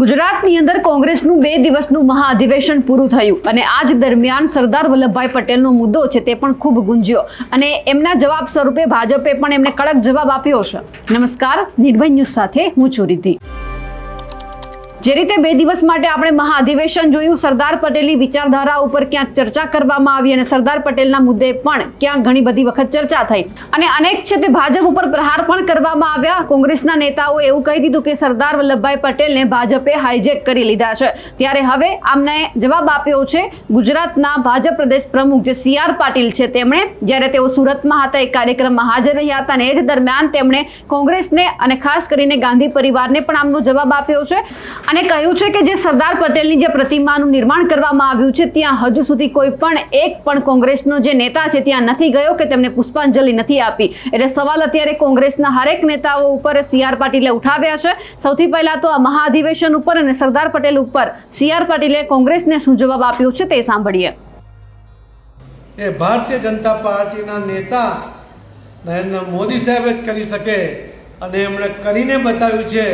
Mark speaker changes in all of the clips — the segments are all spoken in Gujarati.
Speaker 1: ગુજરાતની અંદર કોંગ્રેસનું 2 દિવસનું મહાઅધિવેશન પૂરું થયું અને આજ દરમિયાન સરદાર વલ્લભભાઈ પટેલનો મુદ્દો છે તે પણ ખૂબ ગુંજ્યો અને એમના જવાબ સ્વરૂપે ભાજપે પણ એમને કડક જવાબ આપ્યો છે। નમસ્કાર, નિર્ભય ન્યૂઝ સાથે હું છું રિદ્ધિ। જે રીતે 2 દિવસ માટે આપણે મહાઅધિવેશન જોયું, સરદાર પટેલની વિચારધારા ઉપર ક્યાંક ચર્ચા કરવામાં આવી અને સરદાર પટેલના મુદ્દે પણ ક્યાંક ઘણી બધી વખત ચર્ચા થઈ અને અનેક છે તે ભાજપ ઉપર પ્રહાર પણ કરવામાં આવ્યા। કોંગ્રેસના નેતાઓએ એવું કહી દીધું કે સરદાર વલ્લભભાઈ પટેલને ભાજપે હાઈજેક કરી લીધા છે। ત્યારે હવે આમને જવાબ આપ્યો છે ગુજરાતના ભાજપ પ્રદેશ પ્રમુખ જે સી આર પાટીલ છે તેમણે, જ્યારે તેઓ સુરતમાં હતા એક કાર્યક્રમમાં હાજર રહ્યા હતા અને એ જ દરમિયાન તેમણે કોંગ્રેસને અને ખાસ કરીને ગાંધી પરિવારને પણ આમનો જવાબ આપ્યો છે અને કહ્યું છે કે જે સરદાર પટેલની જે પ્રતિમાનું નિર્માણ કરવામાં આવ્યું છે ત્યાં હજુ સુધી કોઈ પણ એક પણ કોંગ્રેસનો જે નેતા છે ત્યાં નથી ગયો કે તેમને પુષ્પાંજલિ નથી આપી। એટલે સવાલ અત્યારે કોંગ્રેસના હરેક નેતાઓ ઉપર સી આર પાટીલે ઉઠાવ્યા છે। સૌથી પહેલા તો આ મહાઅધિવેશન ઉપર અને સરદાર પટેલ ઉપર સી આર પાટીલે કોંગ્રેસને શું જવાબ આપ્યો છે તે સાંભળીએ।
Speaker 2: એ ભારતીય જનતા પાર્ટીના નેતા નરેન્દ્ર મોદી સાહેબ જ કરી શકે અને એમણે કરીને બતાવ્યું છે।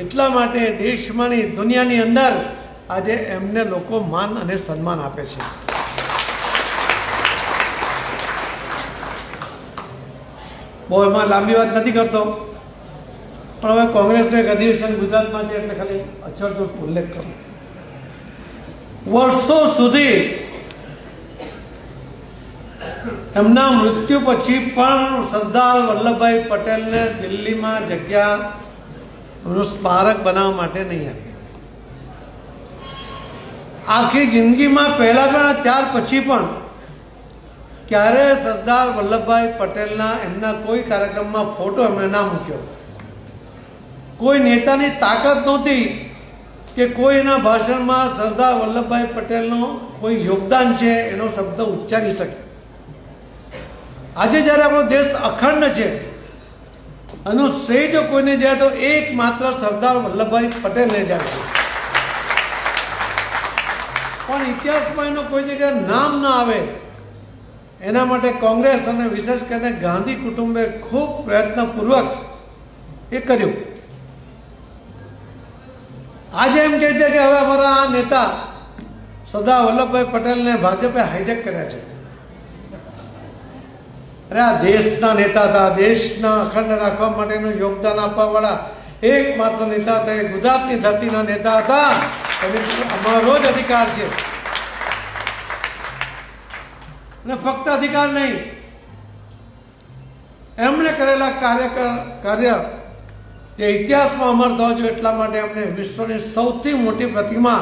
Speaker 2: એટલા માટે દેશમાં નહીં દુનિયાની અંદર આજે એમને લોકો માન અને સન્માન આપે છે। બહુ એમાં લાંબી વાત નથી કરતો, પણ હવે કોંગ્રેસનું એક અધિવેશન ગુજરાતમાં છે એટલે ખાલી અચરતો ઉલ્લેખ કરું। વર્ષો સુધી એમના મૃત્યુ પછી પણ સરદાર વલ્લભભાઈ પટેલને દિલ્હીમાં જગ્યા સ્મારક બનાવવા માટે નહીં આપ્યું। આખી જિંદગીમાં પહેલા પણ ત્યાર પછી પણ ક્યારે સરદાર વલ્લભભાઈ પટેલના એમના કોઈ કાર્યક્રમમાં ફોટો એમણે ના મૂક્યો। કોઈ નેતાની તાકાત નહોતી કે કોઈ એના ભાષણમાં સરદાર વલ્લભભાઈ પટેલનો કોઈ યોગદાન છે એનો શબ્દ ઉચ્ચારી શકે। આજે જ્યારે આપણો દેશ અખંડ છે એનો શ્રેય જો કોઈને જાય તો એકમાત્ર સરદાર વલ્લભભાઈ પટેલને જાય છે, પણ ઇતિહાસમાં એનો કોઈ જગ્યાએ નામ ના આવે એના માટે કોંગ્રેસ અને વિશેષ કરીને ગાંધી કુટુંબે ખૂબ પ્રયત્નપૂર્વક એ કર્યું। આજે એમ કહે છે કે હવે અમારા આ નેતા સરદાર વલ્લભભાઈ પટેલને ભાજપે હાઈજેક કર્યા છે। અરે આ દેશના નેતા હતા, દેશના અખંડ રાખવા માટેનું યોગદાન આપવાવાળા એકમાત્ર નેતા હતા, ગુજરાતની ધરતીના નેતા હતા। અમારો જ અધિકાર છે અને ફક્ત અધિકાર નહીં, એમણે કરેલા કાર્ય જે ઇતિહાસમાં અમર થવા જોઈએ એટલા માટે એમણે વિશ્વની સૌથી મોટી પ્રતિમા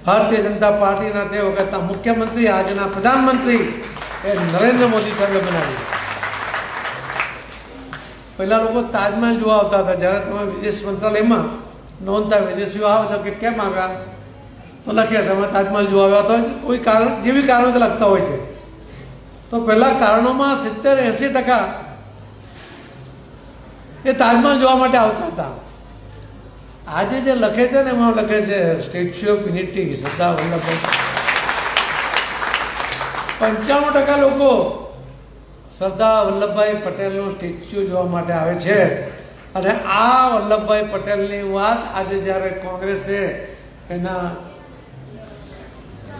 Speaker 2: ભારતીય જનતા પાર્ટીના તે વખતના મુખ્યમંત્રી આજના પ્રધાનમંત્રી એ નરેન્દ્ર મોદી સાહેબે બનાવી। પહેલા લોકો તાજમહેલ જોવા આવતા હતા, જ્યારે તમે વિદેશ મંત્રાલયમાં નોંધતા વિદેશીઓ આવે તો કે કેમ આવ્યા તો લખ્યા તમે તાજમહેલ જોવા આવ્યા તો કોઈ કારણ જેવી કારણો તો લખતા હોય છે। તો પહેલા કારણોમાં 70-80% એ તાજમહેલ જોવા માટે આવતા હતા। આજે જે લખે છે ને એમાં લખે છે statue of unity Sardar Vallabhbhai. 95% લોકો સરદાર વલ્લભભાઈ પટેલનું સ્ટેચ્યુ જોવા માટે આવે છે અને આ વલ્લભભાઈ પટેલની વાત આજે જ્યારે કોંગ્રેસે એના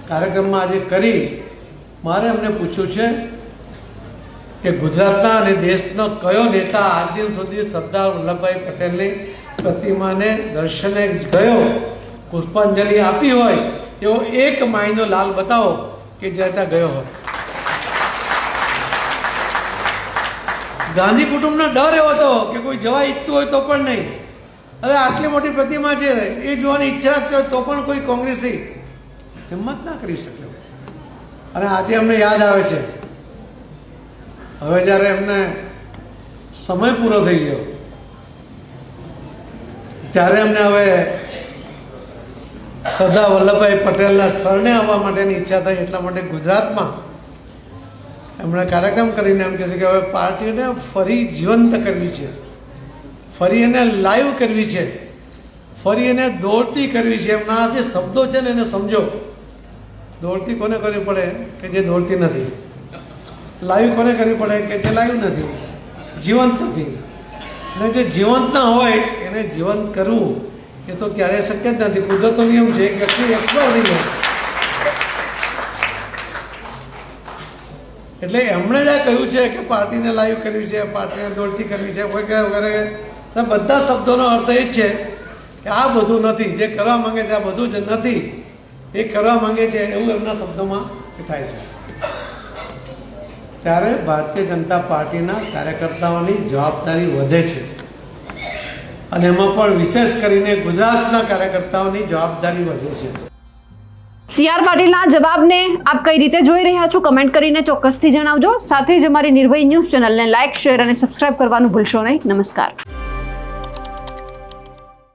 Speaker 2: કાર્યક્રમમાં આજે કરી, મારે એમને પૂછ્યું છે કે ગુજરાતના અને દેશનો કયો નેતા આજ દિન સુધી સરદાર વલ્લભભાઈ પટેલની પ્રતિમાને દર્શને ગયો, પુષ્પાંજલિ આપી હોય એવો એક માયનો લાલ બતાવો કે જ્યાં ગયો હોય। ગાંધી કુટુંબનો ડર એવો હતો કે કોઈ જવા ઈચ્છતું હોય તો પણ નહીં। અરે આટલી મોટી પ્રતિમા છે એ જોવાની ઈચ્છા રાખતી હોય તો પણ કોઈ કોંગ્રેસી હિંમત ના કરી શક્યો અને આજે અમને યાદ આવે છે। હવે જ્યારે એમને સમય પૂરો થઈ ગયો ત્યારે એમને હવે સરદાર વલ્લભભાઈ પટેલના શરણે આવવા માટેની ઈચ્છા થઈ। એટલા માટે ગુજરાતમાં એમણે કાર્યક્રમ કરીને એમ કહે છે કે હવે પાર્ટીને ફરી જીવંત કરવી છે, ફરી એને લાઈવ કરવી છે, ફરી એને દોડતી કરવી છે। એમના જે શબ્દો છે ને એને સમજો, દોડતી કોને કરવી પડે કે જે દોડતી નથી, લાઈવ કોને કરવી પડે કે જે લાઈવ નથી, જીવંત નથી। અને જે જીવંત ના હોય એને જીવંત કરવું એ તો ક્યારેય શક્ય જ નથી. કુદરતનો નિયમ છે, એક વ્યક્તિ એકલો વધી જાય. એટલે એમણે જ આ કહ્યું છે કે પાર્ટીને લાઈવ કરવી છે, પાર્ટીને દોડતી કરવી છે વગેરે. બધા શબ્દોનો અર્થ એ જ છે કે આ બધું નથી, જે કરવા માંગે છે આ બધું જ નથી, એ કરવા માંગે છે એવું એમના શબ્દોમાં થાય છે. ત્યારે ભારતીય જનતા પાર્ટીના કાર્યકર્તાઓની જવાબદારી વધે છે અને એમાં પણ વિશેષ કરીને ગુજરાતના કાર્યકર્તાઓની જવાબદારી વધે છે.
Speaker 1: સી.આર. પાટીલના જવાબને આપ કઈ રીતે જોઈ રહ્યા છો કમેન્ટ કરીને ચોક્કસથી જણાવજો. સાથે જ અમારી નિર્ભય ન્યૂઝ ચેનલને લાઇક, શેર અને સબસ્ક્રાઇબ કરવાનું ભૂલશો નહીં. નમસ્કાર.